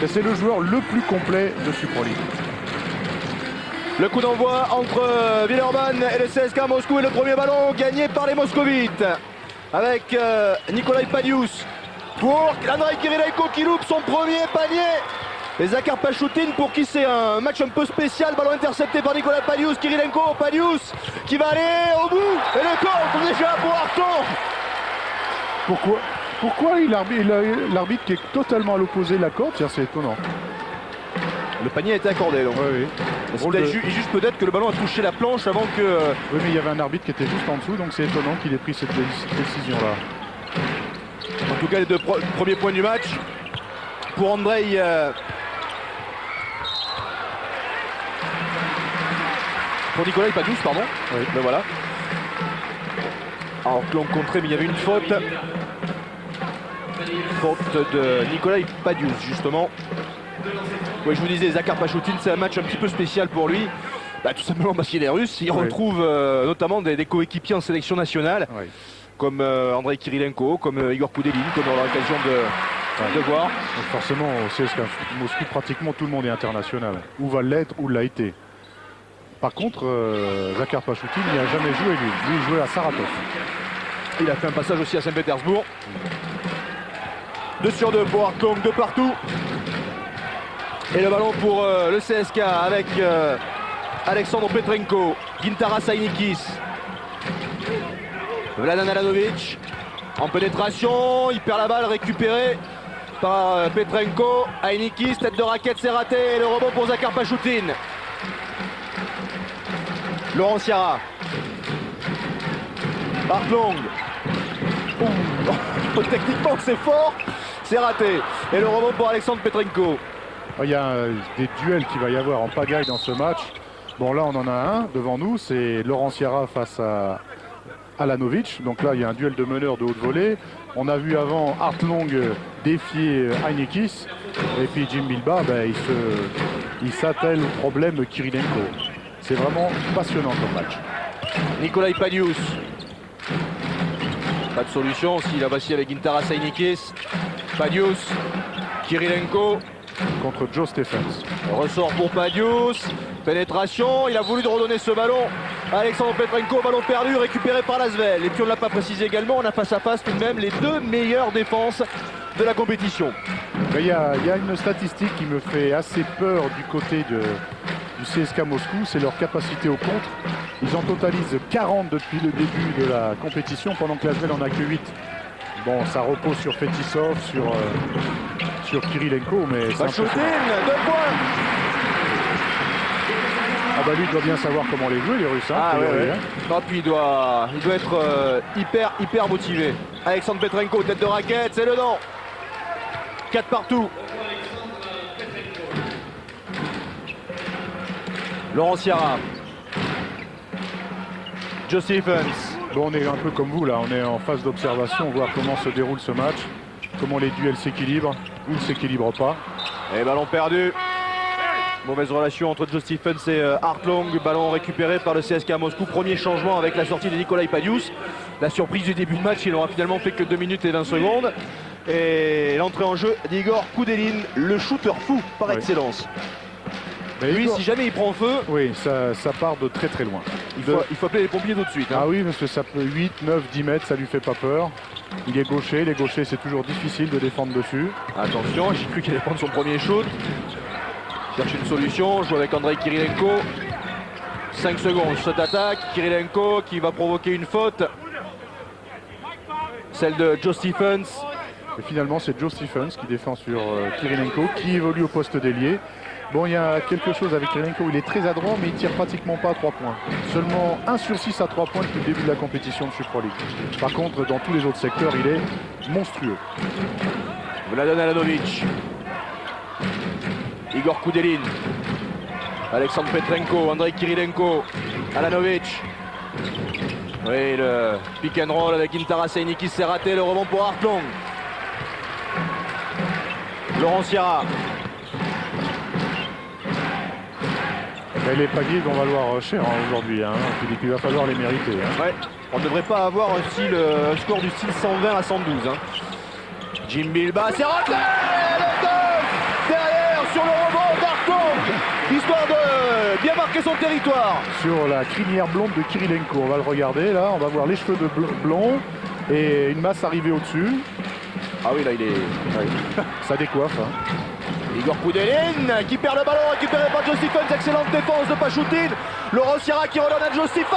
Et c'est le joueur le plus complet de Super League. Le coup d'envoi entre Villeurbanne et le CSKA Moscou et le premier ballon gagné par les Moscovites avec Nikolai Padius pour Andrei Kirilenko qui loupe son premier panier. Et Zakhar Pachoutine pour qui c'est un match un peu spécial. Ballon intercepté par Nikolai Padius. Kirilenko, Padius qui va aller au bout. Et le contre déjà pour Arton. Pourquoi l'arbitre qui est totalement à l'opposé de la corde? C'est étonnant. Le panier a été accordé donc. Oui. C'est juste peut-être que le ballon a touché la planche avant que... Oui, mais il y avait un arbitre qui était juste en dessous, donc c'est étonnant qu'il ait pris cette décision-là. En tout cas, les deux premiers points du match pour Andrei... Pour Nikolai Padius, pardon. Oui. Ben voilà. Alors que l'on contré, mais il y avait une faute. Faute de Nikolai Padius, justement. Oui, je vous disais, Zakhar Pachoutine, c'est un match un petit peu spécial pour lui. Bah, tout simplement parce qu'il est russe. Il retrouve notamment des coéquipiers en sélection nationale, comme Andrei Kirilenko, comme Igor Koudelin, comme on a l'occasion de voir. Donc forcément, au CSKA Moscou, pratiquement tout le monde est international. Ou va l'être, ou l'a été. Par contre, Zakhar Pachoutine n'y a jamais joué, lui. Lui, il jouait à Saratov. Il a fait un passage aussi à Saint-Pétersbourg. 2 sur 2 pour Artlong, de partout. Et le ballon pour le CSKA avec Alexandre Petrenko, Gintaras Ainikis, Vladan Alanovic en pénétration, il perd la balle, récupérée par Petrenko, Ainikis, tête de raquette, c'est raté, et le rebond pour Zakhar Pachoutine. Laurent Sierra, Artlong, techniquement c'est fort, c'est raté, et le rebond pour Alexandre Petrenko. Il y a des duels qu'il va y avoir en pagaille dans ce match. Bon, là, on en a un devant nous. C'est Laurent Sierra face à Alanovic. Donc là, il y a un duel de meneurs de haute volée. On a vu avant Artlong défier Ainikis. Et puis Jim Bilba, il s'attelle au problème Kirilenko. C'est vraiment passionnant comme match. Nikolai Padius. Pas de solution s'il a vacillé avec Gintaras Ainikis. Padius. Kirilenko. Contre Joe Stephens. Ressort pour Padius, pénétration, il a voulu redonner ce ballon à Alexandre Petrenko, ballon perdu, récupéré par Lasvel. Et puis on ne l'a pas précisé également, on a face à face tout de même les deux meilleures défenses de la compétition. Il y a une statistique qui me fait assez peur du côté du CSKA Moscou, c'est leur capacité au contre. Ils en totalisent 40 depuis le début de la compétition, pendant que Lasvel en a que 8. Bon, ça repose sur Fetisov, sur Kirilenko, mais... Pachoutine, 2 points. Ah bah lui, il doit bien savoir comment les jouer, les Russes. Ah ouais. Non, puis il doit être hyper motivé. Alexandre Petrenko, tête de raquette, c'est le dent. 4 partout. Laurent Sierra. Joe Stephens. Bon, on est un peu comme vous là, on est en phase d'observation, voir comment se déroule ce match, comment les duels s'équilibrent ou ne s'équilibrent pas. Et ballon perdu. Mauvaise relation entre Joe Stephens et Artlong. Ballon récupéré par le CSKA Moscou. Premier changement avec la sortie de Nikolai Padius. La surprise du début de match, il n'aura finalement fait que 2 minutes et 20 secondes. Et l'entrée en jeu d'Igor Koudelin, le shooter fou par excellence. Mais lui, si jamais il prend feu... Oui, ça part de très très loin. Il faut appeler les pompiers tout de suite. Ah oui, parce que ça peut 8, 9, 10 mètres, ça lui fait pas peur. Il est gaucher, les gauchers c'est toujours difficile de défendre dessus. Attention, j'ai cru qu'il allait prendre son premier shoot. Cherche une solution, joue avec Andrei Kirilenko. 5 secondes, cette attaque, Kirilenko qui va provoquer une faute. Celle de Joe Stephens. Et finalement c'est Joe Stephens qui défend sur Kirilenko, qui évolue au poste d'ailier. Bon, il y a quelque chose avec Kirilenko, il est très adroit, mais il tire pratiquement pas à 3 points. Seulement 1 sur 6 à 3 points depuis le début de la compétition de Super League. Par contre, dans tous les autres secteurs, il est monstrueux. Vladan Alanovic. Igor Koudelin. Alexandre Petrenko, Andrei Kirilenko. Alanovic. Oui, le pick and roll avec Gintaras Ainikis, s'est raté, le rebond pour Artlong. Laurent Sierra. Mais les paliers vont valoir cher aujourd'hui, Philippe, il va falloir les mériter. Ouais, on ne devrait pas avoir un score du style 120 à 112. Jim Bilba, c'est raté, le 2 derrière. marquer son territoire. Sur la crinière blonde de Kirilenko. On va le regarder là, on va voir les cheveux de blond et une masse arrivée au-dessus. Ah oui, là il est... Ouais. Ça décoiffe. Hein. Igor Koudelin qui perd le ballon, récupéré par Joe Stephens. Excellente défense de Pachoutine. Laurent Sierra qui redonne à Joe Stephens.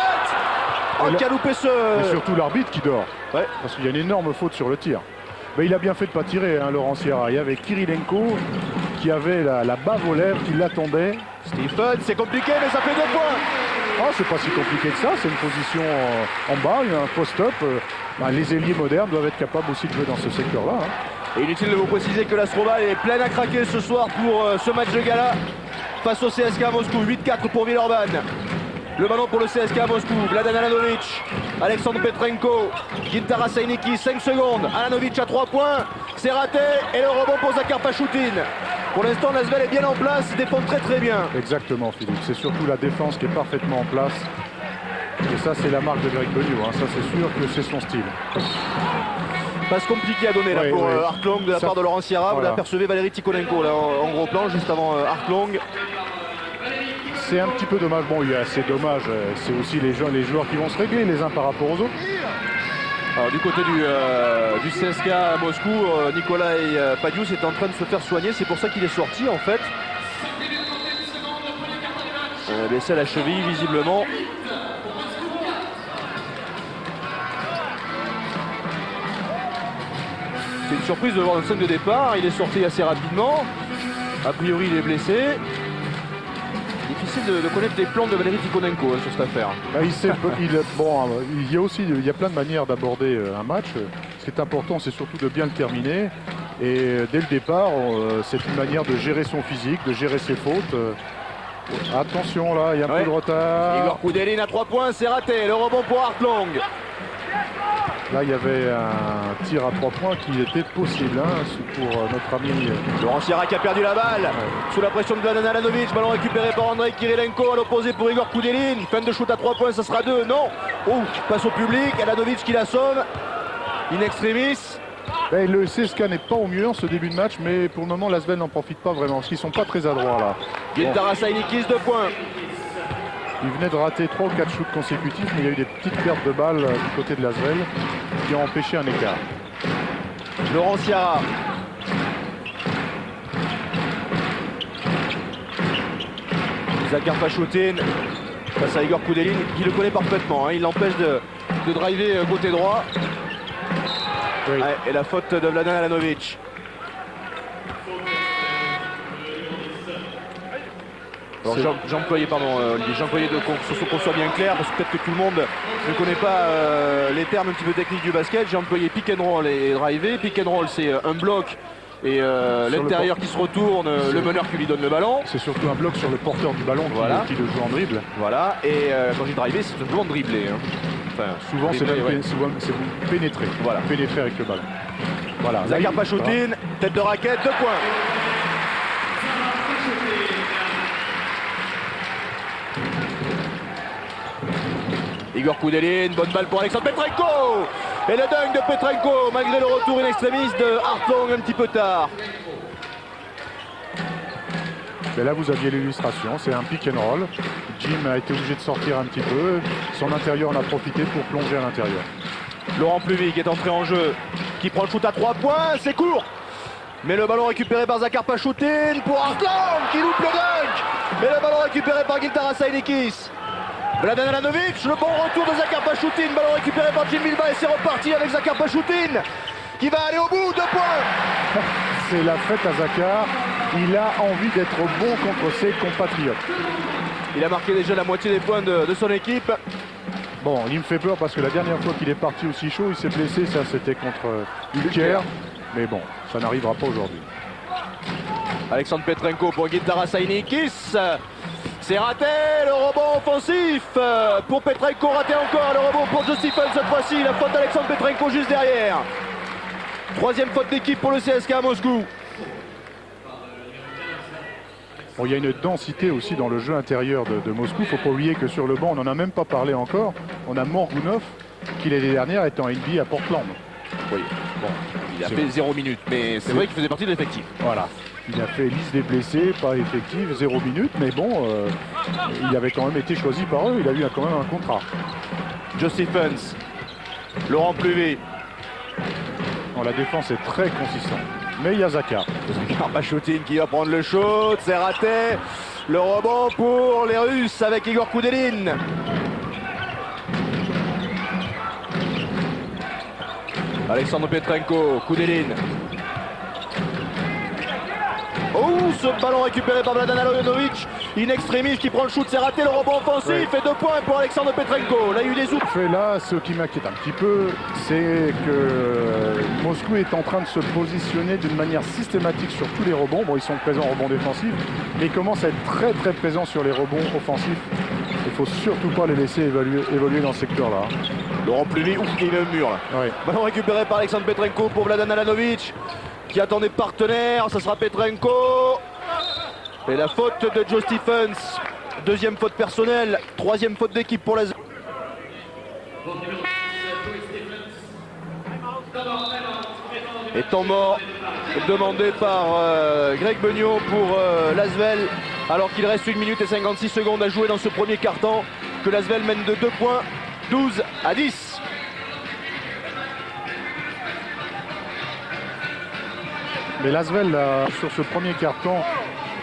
Oh, qui a loupé ce... Et surtout l'arbitre qui dort. Ouais. Parce qu'il y a une énorme faute sur le tir. Mais il a bien fait de ne pas tirer, hein, Laurent Sierra. Il y avait Kirilenko qui avait la bave aux lèvres, qui l'attendait. Stephens, c'est compliqué, mais ça fait 2 points. Oh, c'est pas si compliqué que ça. C'est une position en bas, il y a un post-up. Les ailiers modernes doivent être capables aussi de jouer dans ce secteur-là. Hein. Et inutile de vous préciser que l'Astroval est pleine à craquer ce soir pour ce match de gala face au CSKA Moscou. 8-4 pour Villeurbanne. Le ballon pour le CSKA Moscou. Vladan Alanovic, Alexandre Petrenko, Gintara Sainiki, 5 secondes. Alanovic à 3 points. C'est raté. Et le rebond pour Zakhar Pachoutine. Pour l'instant, L'Asvel est bien en place. Il défend très très bien. Exactement, Philippe. C'est surtout la défense qui est parfaitement en place. Et ça, c'est la marque de Greg Beugnot. Hein. Ça, c'est sûr que c'est son style. Passe compliqué à donner là pour Hartlong de la part de Laurent Sierra. Voilà. Vous l'apercevez, Valérie Tikhonenko là en gros plan juste avant Hartlong. C'est un petit peu dommage. Bon, c'est dommage. C'est aussi les joueurs qui vont se régler les uns par rapport aux autres. Alors du côté du CSKA à Moscou, Nikolai Padius est en train de se faire soigner. C'est pour ça qu'il est sorti en fait. Blessé à la cheville visiblement. C'est une surprise de voir le 5 de départ. Il est sorti assez rapidement. A priori il est blessé. Difficile de connaître les plans de Valérie Tikhonenko sur cette affaire. Il y a plein de manières d'aborder un match. Ce qui est important, c'est surtout de bien le terminer. Et dès le départ, c'est une manière de gérer son physique, de gérer ses fautes. Attention là, il y a un peu de retard. Igor Koudelin à 3 points, c'est raté. Le rebond pour Hartlong. Là, il y avait un tir à 3 points qui était possible pour notre ami Laurent Sierra qui a perdu la balle. Sous la pression de Vladan Alanovic. Ballon récupéré par Andrei Kirilenko à l'opposé pour Igor Koudelin. Fin de shoot à 3 points, ça sera 2. Non. Passe au public. Alanovic qui l'assomme. In extremis. Le CSKA n'est pas au mieux en ce début de match, mais pour le moment, l'Asvel n'en profite pas vraiment parce qu'ils sont pas très adroits là. Gintara Sainikis, 2 points. Il venait de rater 3 ou 4 shoots consécutifs, mais il y a eu des petites pertes de balles du côté de l'Asvel qui ont empêché un écart. Laurent Sierra. Zakhar Pachoutine face à Igor Koudelin qui le connaît parfaitement. Il l'empêche de driver côté droit. Oui. Et la faute de Vladan Alanovic. J'ai employé, Olivier, j'ai employé qu'on soit bien clair, parce que peut-être que tout le monde ne connaît pas les termes un petit peu techniques du basket. J'ai employé pick and roll et driver. Pick and roll, c'est un bloc et l'intérieur qui se retourne, le meneur qui lui donne le ballon. C'est surtout un bloc sur le porteur du ballon qui le joue en dribble. Voilà, et quand j'ai drivé, c'est simplement dribbler. Enfin, souvent, c'est vous pénétrer. Voilà. Pénétrer avec le ballon. Voilà. Zakhar Pachoutine, tête de raquette, 2 points. Igor Koudelin, bonne balle pour Alexandre Petrenko. Et le dunk de Petrenko, malgré le retour in extremis de Hartlong un petit peu tard. Mais là, vous aviez l'illustration, c'est un pick and roll. Jim a été obligé de sortir un petit peu. Son intérieur en a profité pour plonger à l'intérieur. Laurent Pluvig est entré en jeu, qui prend le shoot à 3 points, c'est court. Mais le ballon récupéré par Zakhar Pachoutine pour Hartlong qui loupe le dunk. Et le ballon récupéré par Gintara Sainikis. Vladan Alanovic, le bon retour de Zakhar Pachoutine, ballon récupéré par Jim Milva et c'est reparti avec Zakhar Pachoutine qui va aller au bout, 2 points. C'est la fête à Zakhar, il a envie d'être bon contre ses compatriotes. Il a marqué déjà la moitié des points de son équipe. Bon, il me fait peur parce que la dernière fois qu'il est parti aussi chaud, il s'est blessé, ça c'était contre Ulker. Mais bon, ça n'arrivera pas aujourd'hui. Alexandre Petrenko pour Gintara Sainikis. C'est raté, le rebond offensif pour Petrenko, raté encore, le rebond pour Joe Stephens cette fois-ci, la faute d'Alexandre Petrenko juste derrière. 3e faute d'équipe pour le CSKA Moscou. Bon, il y a une densité aussi dans le jeu intérieur de Moscou, il ne faut pas oublier que sur le banc, on n'en a même pas parlé encore, on a Morgunov qui l'année dernière était en NBA à Portland. Oui, bon, il a fait 0 minutes, mais c'est vrai qu'il faisait partie de l'effectif. Voilà. Il a fait liste des blessés, pas effective, 0 minute, mais bon, il avait quand même été choisi par eux, il a eu quand même un contrat. Joe Stephens, Laurent Pluvé. La défense est très consistante. Mais il y a Zakar. Zakar Pachoutine qui va prendre le shoot, c'est raté. Le rebond pour les Russes avec Igor Koudelin. Alexandre Petrenko, Koudelin. Oh, ce ballon récupéré par Vladan Aleksandrovic. In extremis qui prend le shoot, c'est raté, le rebond offensif, il fait 2 points pour Alexandre Petrenko. Là, il y a eu des oups. Là, ce qui m'inquiète un petit peu, c'est que Moscou est en train de se positionner d'une manière systématique sur tous les rebonds. Bon, ils sont présents en rebond défensif, mais ils commencent à être très très présents sur les rebonds offensifs. Il ne faut surtout pas les laisser évoluer dans ce secteur-là. Laurent Pluvé, ouf, il met le mur là. Ouais. Ballon récupéré par Alexandre Petrenko pour Vladan Aleksandrovic qui attendait partenaire, ça sera Petrenko. Et la faute de Joe Stephens, deuxième faute personnelle, troisième faute d'équipe pour la Zvezda. Et temps mort demandé par Greg Beugnot pour l'Asvel, alors qu'il reste 1 minute et 56 secondes à jouer dans ce premier quart-temps, que l'Asvel mène de 2 points, 12-10. Mais l'Asvel, sur ce premier carton,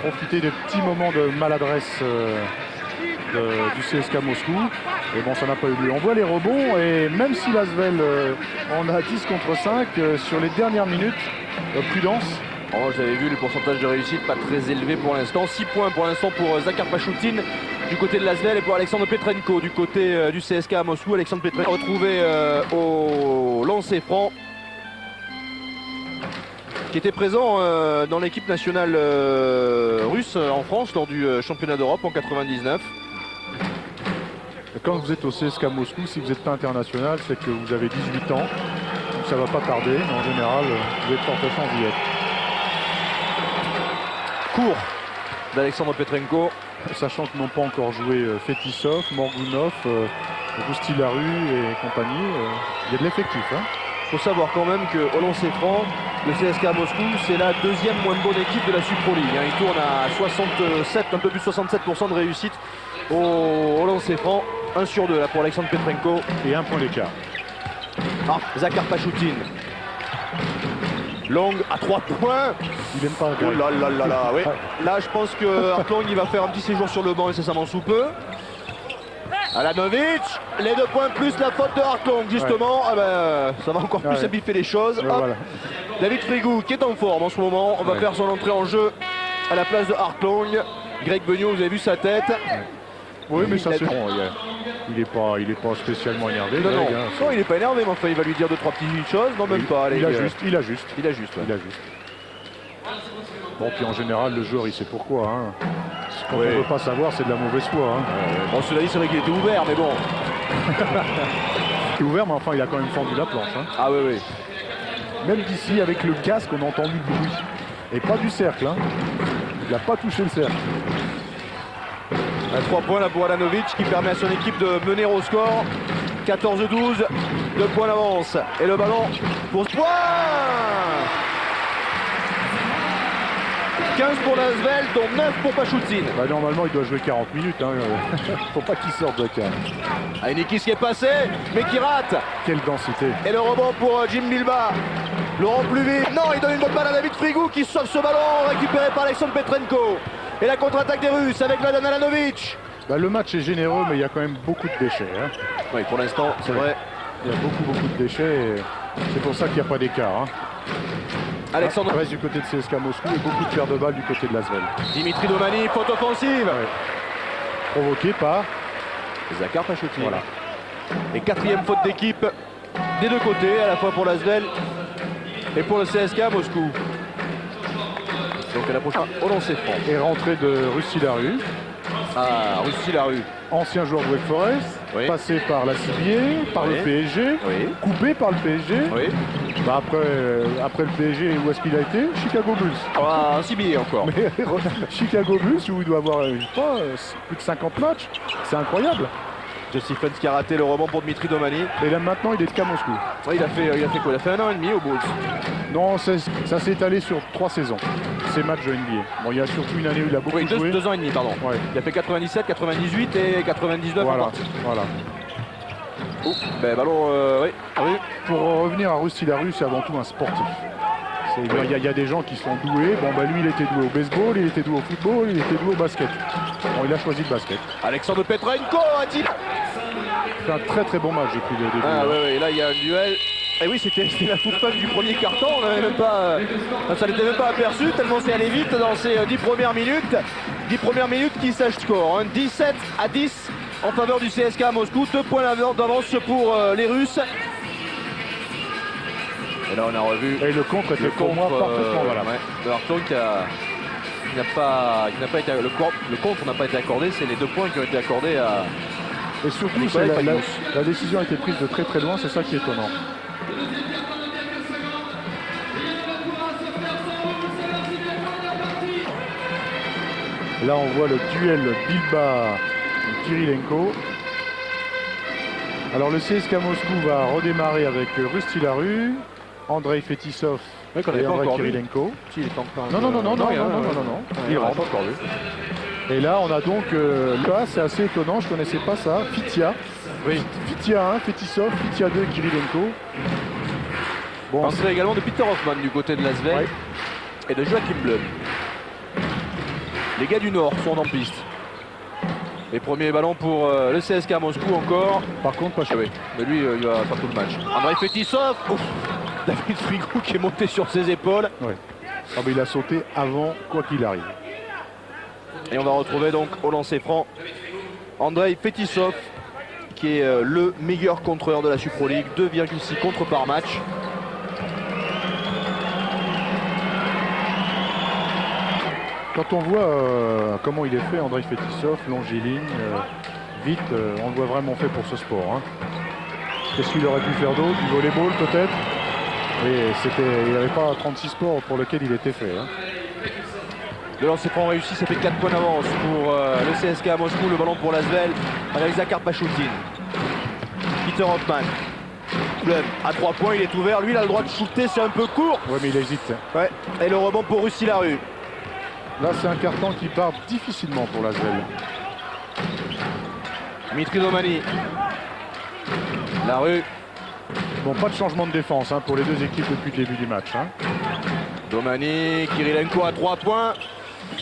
profité des petits moments de maladresse du CSKA Moscou. Et bon, ça n'a pas eu lieu. On voit les rebonds et même si l'Asvel en a 10 contre 5, sur les dernières minutes, prudence. Oh, j'avais vu le pourcentage de réussite pas très élevé pour l'instant. 6 points pour l'instant pour Zakar Pachoutine du côté de l'Asvel et pour Alexandre Petrenko du côté du CSKA Moscou. Alexandre Petrenko retrouvé au lancer franc, qui était présent dans l'équipe nationale russe en France lors du championnat d'Europe en 99. Quand vous êtes au CSKA Moscou, si vous n'êtes pas international, c'est que vous avez 18 ans. Donc ça ne va pas tarder. En général, vous êtes forte chance d'y être. Court d'Alexandre Petrenko. Sachant que n'ont pas encore joué Fetisov, Morgunov, Roustilaru et compagnie. Il y a de l'effectif. Il faut savoir quand même qu'au lancer franc, le CSKA Moscou, c'est la deuxième moins bonne équipe de la Super League. Il tourne à 67, un peu plus de 67% de réussite au lancer franc. 1 sur 2 là pour Alexandre Petrenko. Et 1 point d'écart. Ah, Zakar Pachoutine. Long à 3 points. Il n'aime pas. Oh là là là là, oui. Là, je pense que Hartong il va faire un petit séjour sur le banc incessamment sous peu. Alanovic, les 2 points plus la faute de Hartong, justement. Ouais. Ah ben, ça va encore plus abiffer les choses. Voilà. David Frigou qui est en forme en ce moment. On va faire son entrée en jeu à la place de Hartong. Greg Beugnot, vous avez vu sa tête. Oui, mais ça c'est bon. Il est pas spécialement énervé. Non, non. Non, il n'est pas énervé, mais enfin, il va lui dire 2-3 petites choses. Non, même pas. Allez, il ajuste. Bon, puis en général, le joueur, il sait pourquoi. Ce qu'on ne veut pas savoir, c'est de la mauvaise foi. Bon, cela dit, c'est vrai qu'il était ouvert, mais bon. Il est ouvert, mais enfin, il a quand même fendu la planche. Ah oui. Même d'ici, avec le casque, on a entendu le bruit. Et pas du cercle. Il n'a pas touché le cercle. 3 points là pour Alanovic qui permet à son équipe de mener au score. 14-12, 2 points d'avance. Et le ballon pour ce point. 15 pour l'Asvel, dont 9 pour Pachoutine. Normalement, il doit jouer 40 minutes. Faut pas qu'il sorte de cas. Ainikis qui est passé, mais qui rate. Quelle densité. Et le rebond pour Jim Bilba. Laurent Pluvé. Non, il donne une bonne balle à David Frigou qui sauve ce ballon récupéré par Alexandre Petrenko. Et la contre-attaque des Russes avec Vladan Aleksandrovic. Le match est généreux, mais il y a quand même beaucoup de déchets. Oui, pour l'instant, c'est vrai. Il y a beaucoup de déchets. C'est pour ça qu'il n'y a pas d'écart. Alexandre reste du côté de CSKA Moscou et beaucoup de pertes de balles du côté de l'Asvel. Dimitri Domani, faute offensive. Provoqué par Zakar Pachoutine. Voilà. Et 4e faute d'équipe des deux côtés, à la fois pour l'Asvel et pour le CSKA Moscou. Donc à la prochaine, au lancer franc. Et rentrée de Roustilaru. Ah, Roustilaru. Ancien joueur de Wake Forest, passé par la CBA, par le PSG, coupé par le PSG. Après le PSG, où est-ce qu'il a été? Chicago Bulls. Ah, un CBA encore. Mais Chicago Bulls, où il doit avoir plus de 50 matchs, c'est incroyable. Jossifens qui a raté le rebond pour Dimitri Domani. Et là maintenant il est qu'à Moscou. Ouais, il a fait quoi? Il a fait 1 an et demi au Bulls. Non, ça s'est étalé sur 3 saisons, ces matchs de NBA. Bon, il y a surtout une année où il a beaucoup Oui, joué. 2 ans et demi, pardon. Ouais. Il a fait 97, 98 et 99 en Voilà, partie. voilà. Oh, ben ballon, oui. Pour revenir à Rusty Larue, c'est avant tout un sportif. Il y a des gens qui sont doués. Bon, bah lui, il était doué au baseball, il était doué au football, il était doué au basket. Bon, il a choisi le basket. Alexandre Petrenko a-t-il C'est un très très bon match depuis le début. Ah ouais, là il y a un duel. Et oui, c'était la toute fin du premier carton, on n'avait même pas, ça n'était même pas aperçu, tellement c'est allé vite dans ces 10 premières minutes. 10 premières minutes qui sachent score, hein. 17-10 en faveur du CSKA à Moscou, 2 points d'avance pour les Russes. Et là on a revu Et le contre était pour moi parfaitement valable. de Harton qui n'a pas été, le contre n'a pas été accordé, c'est les 2 points qui ont été accordés à... Et surtout, la décision a été prise de très très loin, c'est ça qui est étonnant. Là, on voit le duel Bilba-Kirilenko. Alors, le CSKA Moscou va redémarrer avec Rusty Larue, Andrei Fetisov et Andrei Kirilenko. Si, il est encore... Non. Il rentre encore lui. Et là, on a donc, là, c'est assez étonnant, je ne connaissais pas ça, Fitia. Oui. Fitia 1, Fetisov, Fitia 2, Kirilenko. Bon, entrée également de Peter Hoffman du côté de Lasvel, ouais, et de Joachim Blum. Les gars du Nord sont en piste. Les premiers ballons pour le CSKA Moscou encore. Par contre, pas oui, mais lui, il va faire tout le match. Andrei Fetisov, David Frigou qui est monté sur ses épaules. Ouais. Ah, mais il a sauté avant quoi qu'il arrive. Et on va retrouver donc au lancer franc Andrei Fetisov, qui est le meilleur contreur de la Supro League, 2,6 contres par match. Quand on voit comment il est fait, Andrei Fetisov, longiligne, vite, on le voit vraiment fait pour ce sport. Hein. Qu'est-ce qu'il aurait pu faire d'autre? Du volleyball peut-être? Et il n'avait pas 36 sports pour lesquels il était fait. Hein. Le lancer franc réussi, ça fait 4 points d'avance pour le CSKA Moscou. Le ballon pour Lasvel avec Zakhar Pachoutine. Peter Hoffman. Blum à 3 points, il est ouvert. Lui, il a le droit de shooter, c'est un peu court. Ouais, mais il hésite. Ouais. Et le rebond pour Rusty Larue. Là, c'est un carton qui part difficilement pour Lasvel. Dimitri Domani. Larue. Bon, pas de changement de défense hein, pour les deux équipes depuis le début du match. Hein. Domani, Kirilenko à 3 points.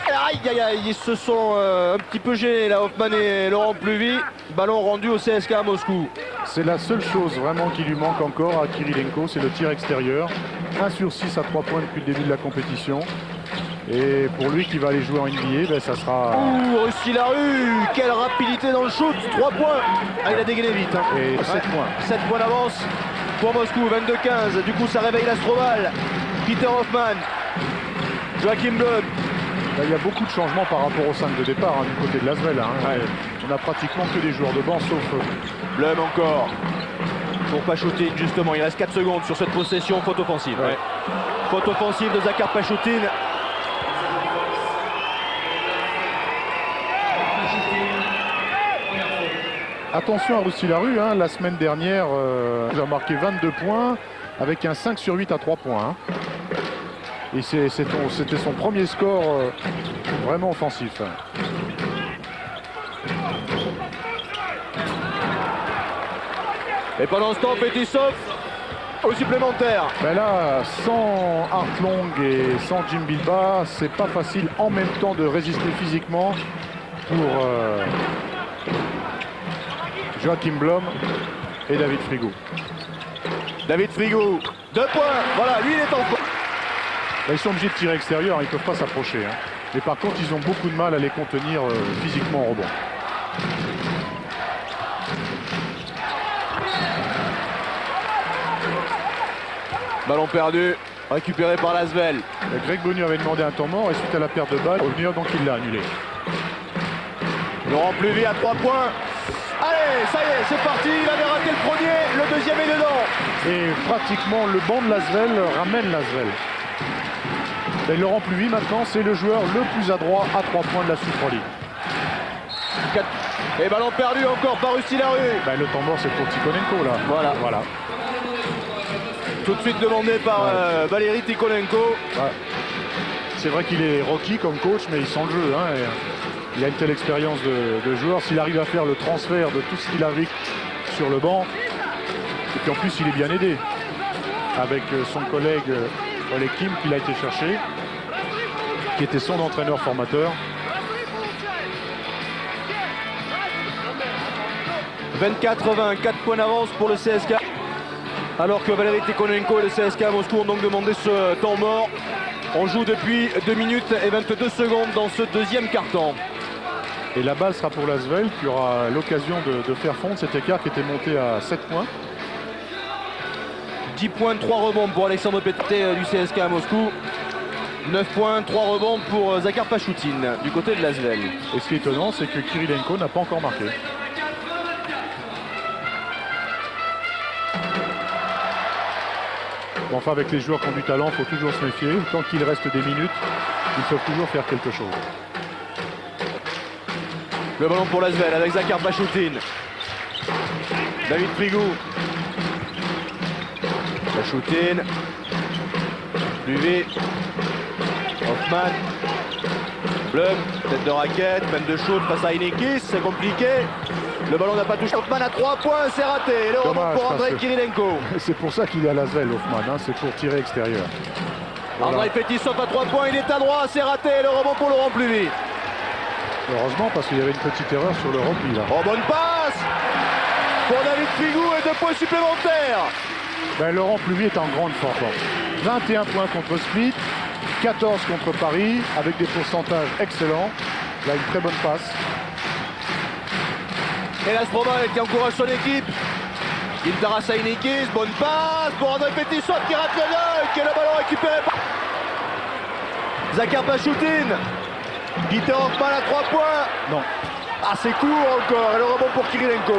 Aïe aïe aïe, ils se sont un petit peu gênés là, Hoffman et Laurent Pluvy. Ballon rendu au CSKA Moscou. C'est la seule chose vraiment qui lui manque encore à Kirilenko, c'est le tir extérieur. 1 sur 6 à 3 points depuis le début de la compétition. Et pour lui qui va aller jouer en NBA, ben ça sera... Ouh, Rusty Larue, quelle rapidité dans le shoot, 3 points. Ah, il a dégainé vite. Hein. Et 7 points. 7 points d'avance pour Moscou, 22-15. Du coup, ça réveille l'Astroval. Peter Hoffman, Joachim Blum. Là, il y a beaucoup de changements par rapport au 5 de départ hein, du côté de Lasvel. Hein. Ouais. On a pratiquement que des joueurs de banc, sauf... Blum encore. Pour Pachoutine, justement, il reste 4 secondes sur cette possession, faute offensive. Ouais. Faute offensive de Zakhar Pachoutine. Attention à Rusty Larue, hein, la semaine dernière, il a marqué 22 points avec un 5 sur 8 à 3 points. Hein. Et c'était son premier score vraiment offensif. Et pendant ce temps, Fetisov au supplémentaire. Ben là, sans Hartlong et sans Jim Bilba, c'est pas facile en même temps de résister physiquement pour Joachim Blum et David Frigou. David Frigou, 2 points. Voilà, lui il est en forme. Ben, ils sont obligés de tirer extérieur, ils ne peuvent pas s'approcher. Hein. Mais par contre, ils ont beaucoup de mal à les contenir physiquement au rebond. Ballon perdu, récupéré par Lasvel. Greg Bonnu avait demandé un temps mort et suite à la perte de balle, donc il l'a annulé. Laurent Pluvy à 3 points. Allez, ça y est, c'est parti. Il avait raté le premier, le deuxième est dedans. Et pratiquement le banc de Lasvel ramène Lasvel. Et Laurent Pluvy maintenant, c'est le joueur le plus adroit à 3 points de la Supro League. Et ballon perdu encore par Rusty Larue. Le temps mort, c'est pour Tikhonenko là. Voilà. Tout de suite demandé par Valeri Tikhonenko. Ouais. C'est vrai qu'il est Rocky comme coach, mais il sent le jeu. Hein, il a une telle expérience de joueur. S'il arrive à faire le transfert de tout ce qu'il a vécu sur le banc, et puis en plus il est bien aidé avec son collègue Ole Kim qu'il a été chercher, qui était son entraîneur formateur. 24-20, 4 points d'avance pour le CSK. Alors que Valeri Tikhonenko et le CSK à Moscou ont donc demandé ce temps mort. On joue depuis 2 minutes et 22 secondes dans ce deuxième quart-temps. Et la balle sera pour l'Asvel qui aura l'occasion de faire fondre cet écart qui était monté à 7 points. 10 points, 3 rebonds pour Alexandre Pété du CSK à Moscou. 9 points, 3 rebonds pour Zakhar Pachoutine du côté de l'Asvel. Et ce qui est étonnant, c'est que Kirilenko n'a pas encore marqué. Bon, enfin, avec les joueurs qui ont du talent, il faut toujours se méfier. Tant qu'il reste des minutes, ils peuvent toujours faire quelque chose. Le ballon pour l'Asvel avec Zakhar Pachoutine. David Frigou. Pachoutine. Duvet. Hoffman. Blum. Tête de raquette. Peine de shoot face à Inikis. C'est compliqué. Le ballon n'a pas touché Hoffman à 3 points. C'est raté. Et le rebond pour Andrei Kirilenko. C'est pour ça qu'il est à l'Asvel, Hoffman. Hein, c'est pour tirer extérieur. Voilà. Andrei Fetisov à 3 points. Il est à droite. C'est raté. Et le rebond pour Laurent Pluvy. Heureusement, parce qu'il y avait une petite erreur sur le repli là. Oh, bonne passe pour David Frigou et 2 points supplémentaires. Laurent Pluvy est en grande forme. 21 points contre Split, 14 contre Paris, avec des pourcentages excellents. Là, une très bonne passe. Et l'Astromal qui encourage son équipe. Il Taras Inikis, bonne passe pour Andrei Fetisov qui rate le dunk et le ballon récupéré par Zakhar Pachoutine. Peter Hoffman à 3 points. Non. Ah, c'est court encore. Et le rebond pour Kirilenko.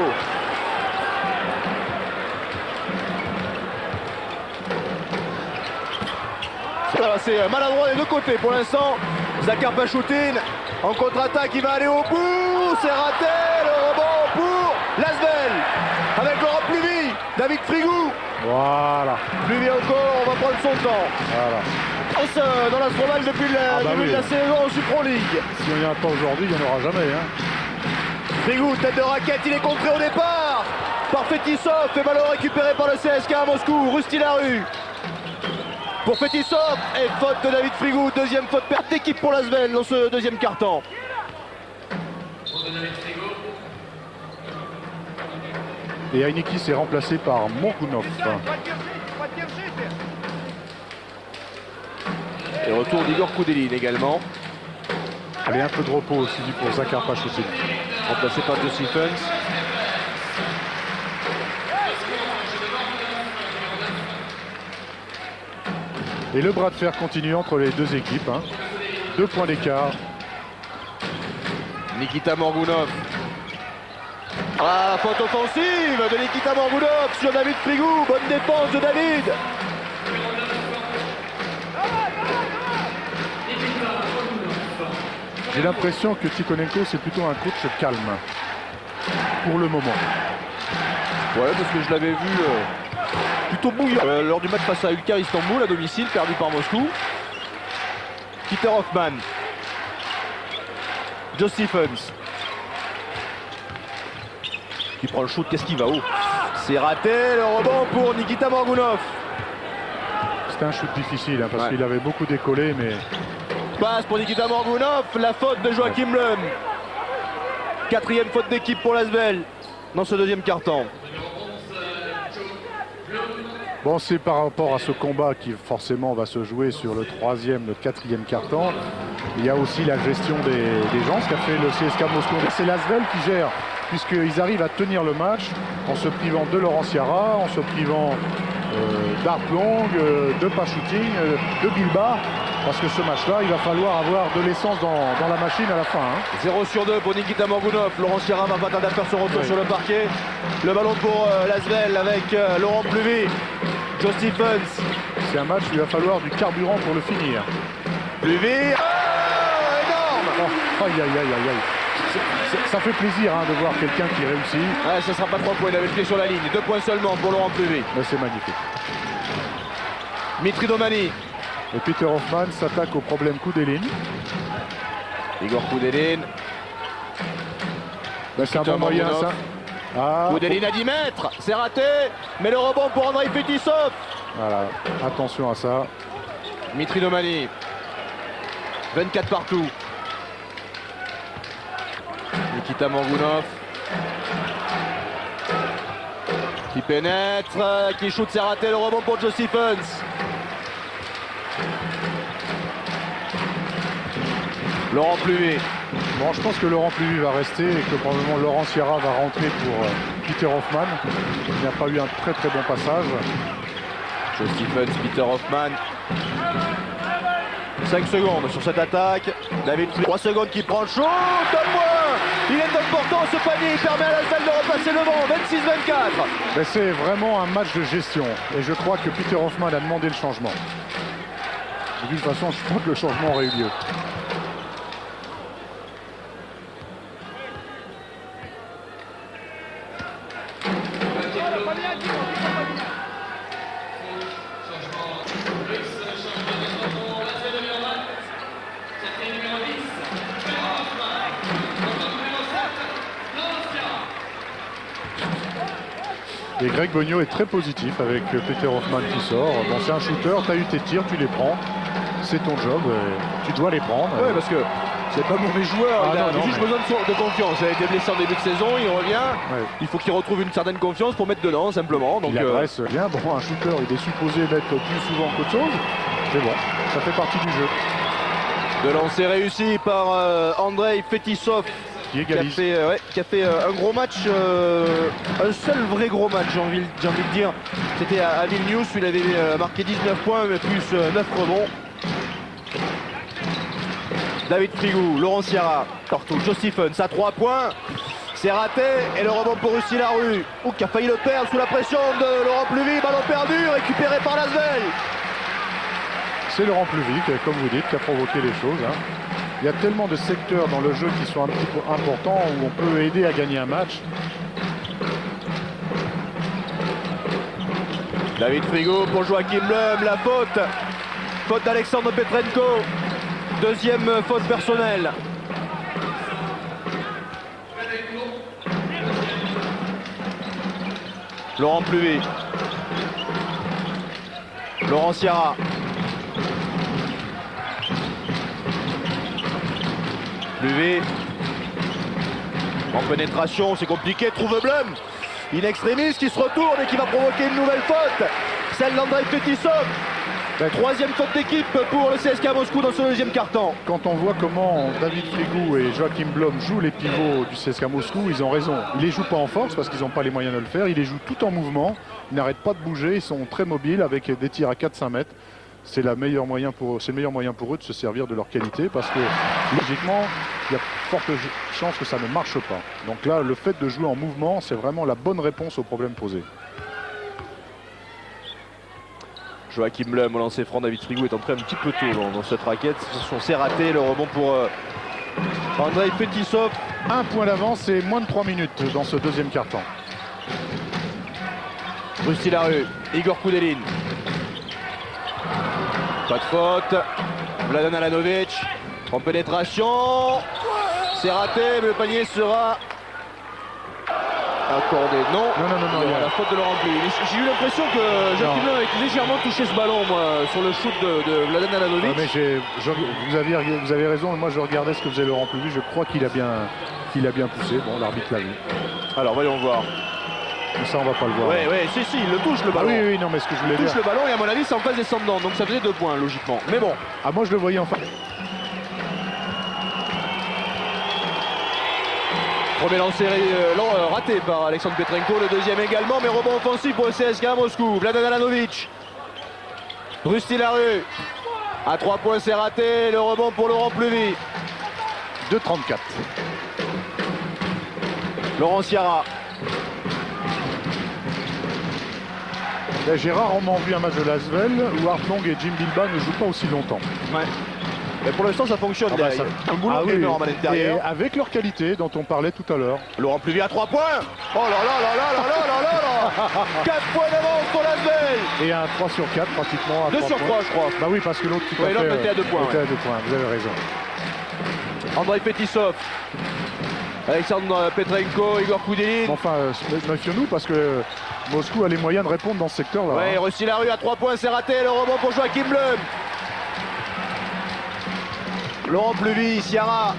C'est maladroit des deux côtés pour l'instant. Zakhar Pachoutine en contre-attaque, il va aller au bout. C'est raté. Le rebond pour l'Asvel avec Laurent Pluvy. David Frigou. Voilà. Pluvy encore, on va prendre son temps. Voilà. Dans l'Astroval depuis le début de la saison en Supro League. Si on n'y en a pas aujourd'hui, il n'y en aura jamais. Hein. Frigou, tête de raquette, il est contré au départ par Fetisov et ballon récupéré par le CSK à Moscou. Rusty Larue pour Fetisov et faute de David Frigou. Deuxième faute, perte d'équipe pour l'Asvel dans ce deuxième quart-temps. Et Inikis est remplacé par Morgunov. Et retour d'Igor Koudelin également. Allez, un peu de repos aussi pour Zakhar Pachoutine. Remplacé par Joe Stephens. Et le bras de fer continue entre les deux équipes. 2 points d'écart. Nikita Morgunov. Ah, faute offensive de Nikita Morgunov sur David Frigou. Bonne défense de David. J'ai l'impression que Tikhonenko, c'est plutôt un coach calme. Pour le moment. Ouais, parce que je l'avais vu plutôt bouillant lors du match face à Ülker Istanbul à domicile, perdu par Moscou. Peter Hoffman. Joe Stephens. Qui prend le shoot, qu'est-ce qui va haut? C'est raté, le rebond pour Nikita Morgunov. C'était un shoot difficile parce qu'il avait beaucoup décollé, mais... Passe pour Nikita Morgunov, la faute de Joachim Lum. 4e faute d'équipe pour l'Asvel dans ce deuxième quart-temps. Bon, c'est par rapport à ce combat qui forcément va se jouer sur le 3e, le 4e quart-temps. Il y a aussi la gestion des gens, ce qu'a fait le CSK Moscou. C'est l'Asvel qui gère, puisqu'ils arrivent à tenir le match en se privant de Laurent Ciara, en se privant d'Art Long, de Pachoutine, de Bilba. Parce que ce match-là, il va falloir avoir de l'essence dans la machine à la fin. 0 sur 2 pour Nikita Morgunov. Laurent Ciara va pas tarder à faire son retour sur le parquet. Le ballon pour l'Asvel avec Laurent Pluvy. Joe Stephens. C'est un match où il va falloir du carburant pour le finir. Pluvy. Oh, énorme. Aïe, aïe, aïe, aïe, aïe. Ça fait plaisir hein, de voir quelqu'un qui réussit. Ouais, ça sera pas 3 points, il avait le pied sur la ligne. 2 points seulement pour Laurent Pluvy. Mais c'est magnifique. Mitri Domani. Et Peter Hoffmann s'attaque au problème coup des lignes. Igor Koudelin. C'est un bon moyen ça. Ah, Koudelin à 10 mètres, c'est raté. Mais le rebond pour Andrei Fetisov. Voilà, attention à ça. Mitri Domani. 24 partout. Nikita Mangounov. Qui pénètre, qui shoot, c'est raté. Le rebond pour Joe Stephens. Laurent Pluvy. Bon, je pense que Laurent Pluvy va rester et que probablement Laurent Sierra va rentrer pour Peter Hoffmann. Il n'y a pas eu un très très bon passage. Joe Stephens, Peter Hoffmann. 5 secondes sur cette attaque. David, 3 secondes qui prend le shoot. Donne-moi. Il est important ce panier. Il permet à Lasvel de repasser devant. 26-24. Mais c'est vraiment un match de gestion. Et je crois que Peter Hoffmann a demandé le changement. De toute façon, je crois que le changement aurait eu lieu. Et Greg Bogno est très positif avec Peter Hoffmann qui sort. Bon, c'est un shooter, tu as eu tes tirs, tu les prends. C'est ton job, tu dois les prendre. Oui, parce que c'est pas mauvais joueur, Ah, il a non, juste mais... besoin de confiance. Il a été blessé en début de saison, il revient. Ouais. Il faut qu'il retrouve une certaine confiance pour mettre dedans, simplement. Donc, il adresse bien. Bon, un shooter, il est supposé mettre plus souvent qu'autre chose. Mais bon, ça fait partie du jeu. De lancer réussi par Andrei Fetisov. Qui égalise. Qui a fait un gros match, un seul vrai gros match, j'ai envie de dire. C'était à Vilnius où il avait marqué 19 points, mais plus 9 rebonds. David Frigou, Laurent Sierra, partout. Joe Stephens à 3 points. C'est raté. Et le rebond pour Rusty Larue. Qui a failli le perdre sous la pression de Laurent Pluvy. Ballon perdu, récupéré par Lasvel. C'est Laurent Pluvy, comme vous dites, qui a provoqué les choses. Hein. Il y a tellement de secteurs dans le jeu qui sont un petit peu importants où on peut aider à gagner un match. David Frigo pour Joachim Blum, la faute. Faute d'Alexandre Petrenko. Deuxième faute personnelle. Laurent Pluvy. Laurent Sierra. Pluvy. En pénétration, c'est compliqué. Trouve Blum. In extremis qui se retourne et qui va provoquer une nouvelle faute. Celle d'Andrei Fetisov. Troisième faute d'équipe pour le CSKA Moscou dans ce deuxième quart-temps. Quand on voit comment David Frigou et Joachim Blum jouent les pivots du CSKA Moscou, ils ont raison. Ils les jouent pas en force parce qu'ils n'ont pas les moyens de le faire. Ils les jouent tout en mouvement. Ils n'arrêtent pas de bouger. Ils sont très mobiles avec des tirs à 4-5 mètres. C'est le meilleur moyen pour eux de se servir de leur qualité parce que logiquement, il y a forte chance que ça ne marche pas. Donc là, le fait de jouer en mouvement, c'est vraiment la bonne réponse aux problèmes posés. Joachim Blum au lancer franc. David Frigou est entré un petit peu tôt dans cette raquette. C'est raté. Le rebond pour Andrei Fetisov. Un point d'avance et moins de 3 minutes dans ce deuxième quart-temps. Rusty Larue, Igor Koudelin. Pas de faute. Vladan Alanovic. En pénétration. C'est raté, mais le panier sera accordé. Non, il y a la faute de Laurent Pluvy. J'ai eu l'impression que Joachim Blum avait légèrement touché ce ballon, moi, sur le shoot de Vladan Alanovic. Ah, mais vous avez raison, moi je regardais ce que faisait Laurent Pluvy, je crois qu'il a bien poussé. Bon, l'arbitre l'a vu. Alors voyons voir. Mais ça, on va pas le voir. Oui, si, il le touche le ballon. Oui, non, mais ce que je voulais dire. Il touche le ballon et à mon avis, c'est en phase descendante, donc ça faisait 2 points, logiquement. Mais bon. Ah, moi je le voyais en face. Premier lancé raté par Alexandre Petrenko, le deuxième également, mais rebond offensif pour le CSKA Moscou. Vladan Alanovic. Rusty Larue. À 3 points, c'est raté. Le rebond pour Laurent Pluvy. 2,34. Laurent Sierra. J'ai rarement vu un match de Lasvel où Hartlong et Jim Bilba ne jouent pas aussi longtemps. Ouais. Mais pour l'instant ça fonctionne. Ah bah, Il y a ça- un boulot oui, énorme à l'intérieur. et avec leur qualité dont on parlait tout à l'heure. Laurent Pluvy à 3 points. Oh là là là là là là là là là 4 points d'avance pour l'Asvel. Et un 3 sur 4 pratiquement à 2 3 sur points. 3 je crois. Bah oui, parce que l'autre tout à Ouais, fait, l'autre était à 2 points, était ouais. à 2 points, vous avez raison. Andrei Fetisov, Alexandre Petrenko, Igor Koudelin. Mais enfin, méfions-nous parce que Moscou a les moyens de répondre dans ce secteur-là. Ouais, hein. Rusty Larue à 3 points, c'est raté. Le rebond pour Joachim Blum. Laurent Pluvy, Ciara.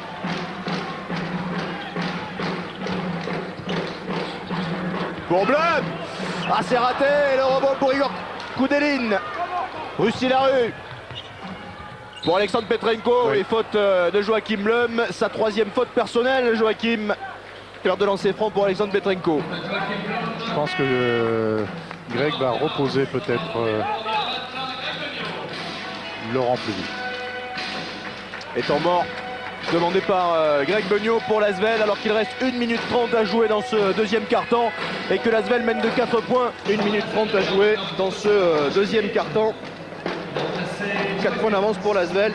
Pour Blum. Ah, c'est raté. Le rebond pour Igor Koudelin. Rusty Larue. Pour Alexandre Petrenko, Oui. et faute de Joachim Blum. Sa 3e faute personnelle, Joachim. Heure de lancer franc pour Alexandre Petrenko. Je pense que Greg va reposer peut-être Laurent Pluvy. Et temps mort demandé par Greg Beugnot pour l'Asvel alors qu'il reste 1 minute 30 à jouer dans ce deuxième quart-temps et que l'Asvel mène de 4 points. 1 minute 30 à jouer dans ce deuxième quart-temps. 4 points d'avance pour l'Asvel.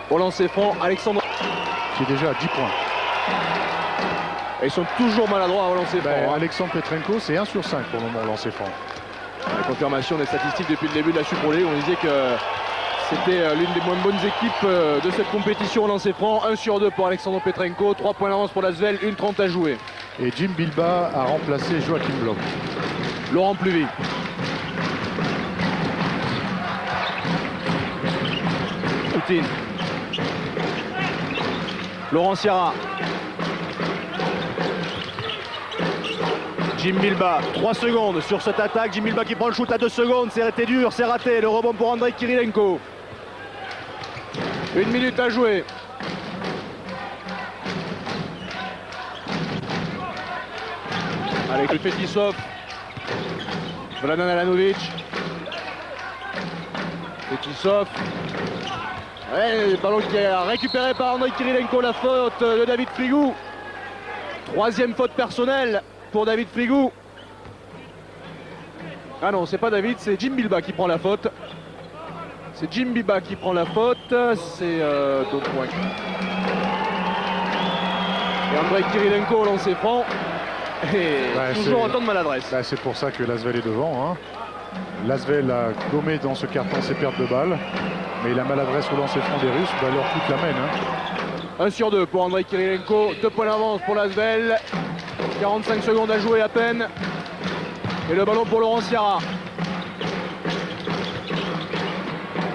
Pour lancer franc, Alexandre. Qui est déjà à 10 points. Et ils sont toujours maladroits à relancer franc. Ben, hein. Alexandre Petrenko, c'est 1 sur 5 pour le moment au lancer franc. La confirmation des statistiques depuis le début de la Super League, on disait que c'était l'une des moins bonnes équipes de cette compétition au lancer franc. 1 sur 2 pour Alexandre Petrenko, 3 points d'avance pour l'Asvel, 1:30 à jouer. Et Jim Bilba a remplacé Joachim Blum. Laurent Pluvy. Poutine. Laurent Ciara. Jim Bilba, 3 secondes sur cette attaque. Jim Bilba qui prend le shoot à 2 secondes. C'est raté dur, c'est raté. Le rebond pour Andrei Kirilenko. 1 minute à jouer. Avec le Fetisov. Vladan Alanovic. Fetisov. Ouais, le ballon qui est récupéré par Andrei Kirilenko. La faute de David Frigou. 3e faute personnelle pour David Frigou. Ah non, c'est pas David, c'est Jim Bilba qui prend la faute. C'est Jim Bilba qui prend la faute. C'est 2 points. Et Andrei Kirilenko au lancer franc. Et Ouais, toujours c'est- autant de maladresse. Ben, c'est pour ça que l'Asvel est devant. Hein. L'Asvel a gommé dans ce carton ses pertes de balles. Mais la maladresse au lancer franc des Russes va leur coûte la mène. Hein. 1 sur 2 pour Andrei Kirilenko, 2 points d'avance pour l'Asvel. 45 secondes à jouer à peine. Et le ballon pour Laurent Ciara.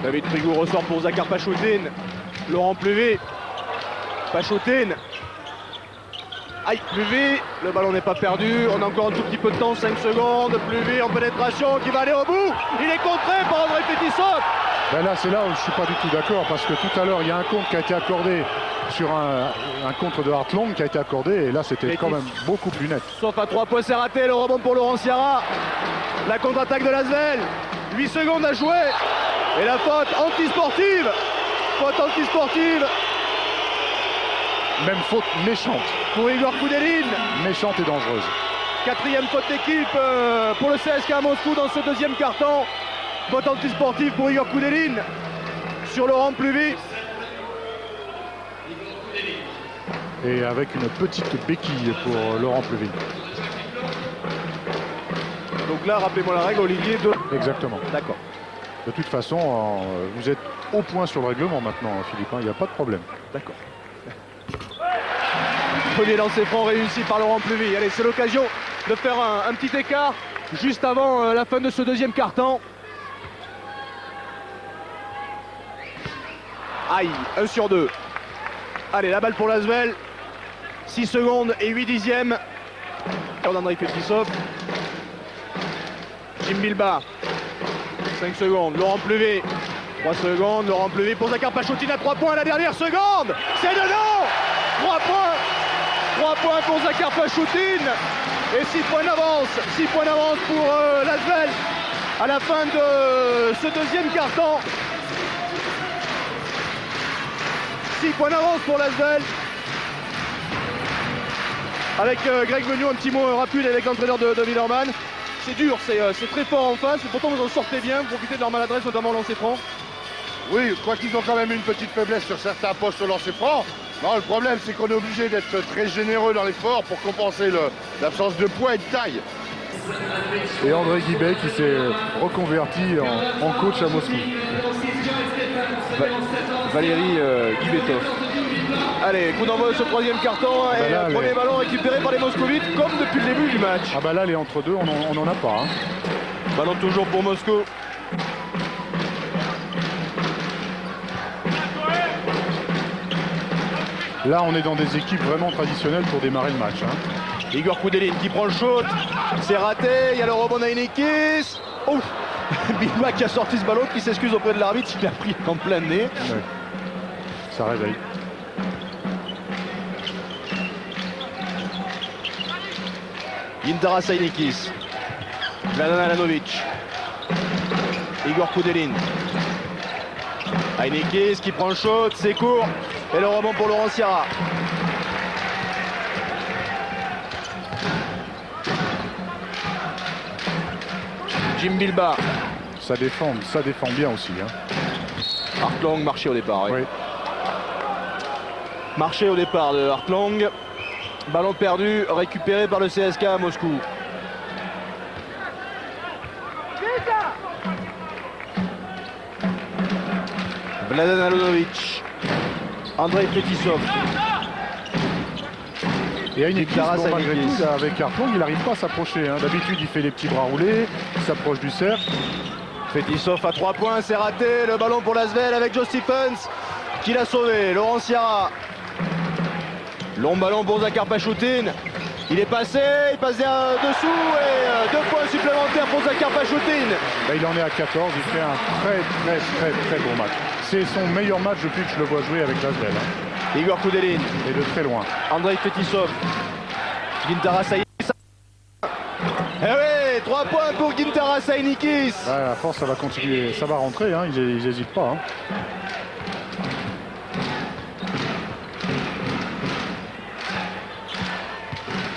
David Frigou ressort pour Zakhar Pachoutine. Laurent Pluvy. Pachoutine. Aïe, Pluvy. Le ballon n'est pas perdu. On a encore un tout petit peu de temps, 5 secondes. Pluvy en pénétration qui va aller au bout. Il est contré par Andrei Fetisov. Ben là, c'est là où je ne suis pas du tout d'accord parce que tout à l'heure, il y a un contre qui a été accordé sur un contre de Hartlong qui a été accordé et là, c'était quand même beaucoup plus net. Sauf à 3 points, c'est raté. Le rebond pour Laurent Ciara. La contre-attaque de l'Asvel. 8 secondes à jouer. Et la faute antisportive. Faute antisportive Même faute méchante, pour Igor Koudelin. méchante et dangereuse. 4e faute d'équipe pour le CSKA Moscou dans ce deuxième quart-temps. Faute antisportive pour Igor Koudelin sur Laurent Pluvy. Et avec une petite béquille pour Laurent Pluvy. Donc là, rappelez-moi la règle, Olivier. Exactement. D'accord. De toute façon, vous êtes au point sur le règlement maintenant, Philippe. Il n'y a pas de problème. D'accord. Premier lancer franc réussi par Laurent Pluvy. Allez, c'est l'occasion de faire un petit écart juste avant la fin de ce deuxième quart-temps. Aïe, 1 sur 2. Allez, la balle pour l'Asvel. 6 secondes et 8 dixièmes. Pour Andrei Fetisov. Jim Bilba. 5 secondes. Laurent Pluvy. 3 secondes. Laurent Pluvy pour Zakhar Pachoutine à 3 points à la dernière seconde. C'est dedans. 3 points. 3 points pour Zakhar Pachoutine. Et 6 points d'avance. 6 points d'avance pour l'Asvel à la fin de ce deuxième quart-temps. 6 points d'avance pour l'Asvel avec Greg Menu, un petit mot rapide avec l'entraîneur de Villeurbanne. C'est dur, c'est très fort en face, mais pourtant vous en sortez bien, vous profitez de leur maladresse, notamment au lancer franc. Oui, je crois qu'ils ont quand même une petite faiblesse sur certains postes au lancer franc. Non, le problème, c'est qu'on est obligé d'être très généreux dans l'effort pour compenser l'absence de poids et de taille. Et André Guibet qui s'est reconverti en coach à Moscou. Valérie Guibetov. Allez, coup d'envoi de ce troisième carton et là, premier ballon récupéré par les Moscovites comme depuis le début du match. Ah bah là, les entre-deux, on n'en a pas. Hein. Ballon toujours pour Moscou. Là, on est dans des équipes vraiment traditionnelles pour démarrer le match. Hein. Igor Koudelin qui prend le shoot. C'est raté. Il y a le rebond d'Ainikis. Ouf. Bilbao qui a sorti ce ballon, qui s'excuse auprès de l'arbitre. Il a pris en plein nez. Ouais. Ça réveille. Gintaras Ainikis. Vladan Alanovic. Igor Koudelin. Ainikis qui prend le shot. C'est court. Et le rebond pour Laurent Sierra. Jim Bilbao. Ça défend bien aussi. Hein. Hartlang, marché au départ. Oui. Oui. Marché au départ de Hartlang. Ballon perdu, récupéré par le CSK à Moscou. Vladan Alanovic. Andrei Fetisov. Et à une équipe, Gintaras malgré Ainikis. tout, avec Hartlang, il n'arrive pas à s'approcher. Hein. D'habitude, il fait les petits bras roulés, il s'approche du cercle. Fetisov à 3 points, c'est raté. Le ballon pour Lasvel avec Joe Stephens qui l'a sauvé. Laurent Sierra. Long ballon pour Zakar Pachoutin. Il est passé, il passe dessous et 2 points supplémentaires pour Zakar Pachoutin. Là, il en est à 14, il fait un très bon match. C'est son meilleur match depuis que je le vois jouer avec Lasvel. Hein. Igor Koudelin. Et de très loin. Andrei Fetisov. Gintaras Ainikis. Eh oui, 3 points pour Gintaras Ainikis. Ouais, à force, ça va continuer, ça va rentrer, hein. Ils n'hésitent pas. Hein.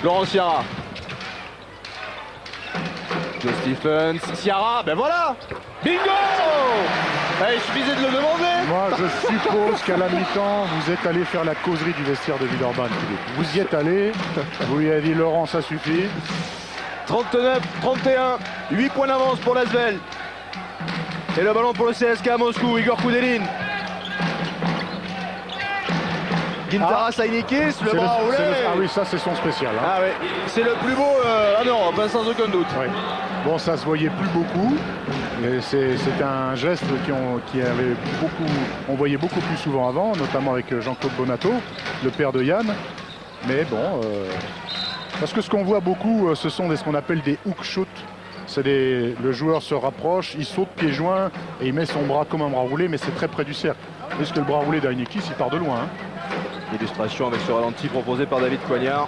Laurent Sierra. Joe Stephens. Sierra, ben voilà. Bingo. Il suffisait de le demander. Moi, je suppose qu'à la mi-temps, vous êtes allé faire la causerie du vestiaire de Villeurbanne, Philippe. Vous y êtes allé, vous lui avez dit Laurent, ça suffit. 39-31, 8 points d'avance pour Lasvel. Et le ballon pour le CSK à Moscou, Igor Koudelin. Gintaras Ainikis, le bras roulé. Ah oui, ça c'est son spécial. Hein. Ah oui, c'est le plus beau en Europe, hein, sans aucun doute. Ouais. Bon, ça se voyait plus beaucoup. C'est un geste qui avait beaucoup, on voyait beaucoup plus souvent avant, notamment avec Jean-Claude Bonato, le père de Yann. Mais bon, parce que ce qu'on voit beaucoup, ce sont ce qu'on appelle des hook shoots. Le joueur se rapproche, il saute pieds joints et il met son bras comme un bras roulé, mais c'est très près du cercle. Parce que le bras roulé d'Ainikis, il part de loin. Hein. Illustration avec ce ralenti proposé par David Coignard.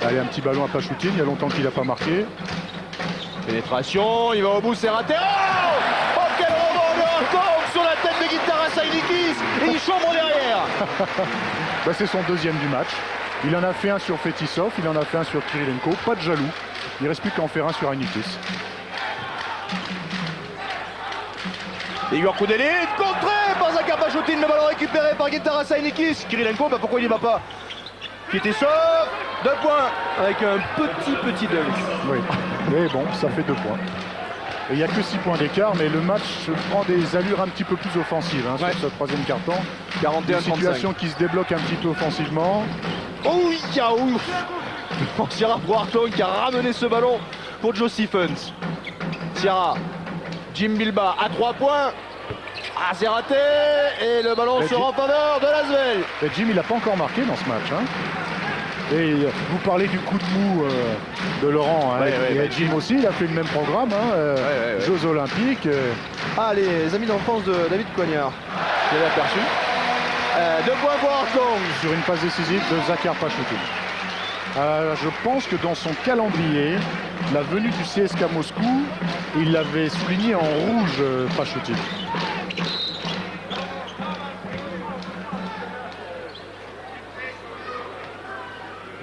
Allez, un petit ballon à Pachoutin, il y a longtemps qu'il n'a pas marqué. Pénétration, il va au bout, c'est raté. Oh, quel rebond de Hartong sur la tête de Gintaras Ainikis. Et il chambre derrière. Bah, c'est son deuxième du match. Il en a fait un sur Fetisov, il en a fait un sur Kirilenko. Pas de jaloux. Il ne reste plus qu'à en faire un sur Ainikis. Igor Koudelin, contré par Zakar Pachoutin, le ballon récupéré par Gintaras Ainikis. Kirilenko, bah pourquoi il n'y va pas? Fetisov, 2 points avec un petit dunk. Oui, mais bon, ça fait 2 points. Et il n'y a que 6 points d'écart, mais le match prend des allures un petit peu plus offensives hein, sur ce troisième carton. 41-35. Une situation qui se débloque un petit peu offensivement. Oh, yaou. Sierra pour Hartong qui a ramené ce ballon pour Joe Stephens. Sierra, Jim Bilbao à 3 points. Ah, c'est raté. Et le ballon sera en faveur de Lasvel. Et Jim, il n'a pas encore marqué dans ce match. Hein. Et vous parlez du coup de mou de Laurent. Hein, et Jim aussi, il a fait le même programme. Hein, Jeux Olympiques. Ah, les amis d'enfance de David Coignard. Je l'avais aperçu. 2 points pour Hartong. Sur une passe décisive de Zakar Pachoutin. Je pense que dans son calendrier, la venue du CSK Moscou, il l'avait souligné en rouge, Pachoutin.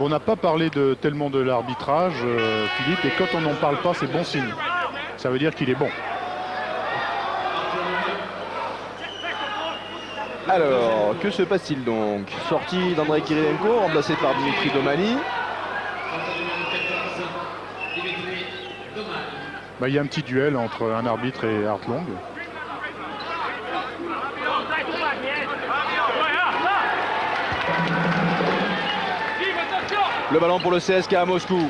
Bon, on n'a pas parlé tellement de l'arbitrage, Philippe, et quand on n'en parle pas, c'est bon signe. Ça veut dire qu'il est bon. Alors, que se passe-t-il donc? Sortie d'Andrei Kirilenko, remplacé par Dimitri Domani. Bah, il y a un petit duel entre un arbitre et Hartlong. Le ballon pour le CSK à Moscou.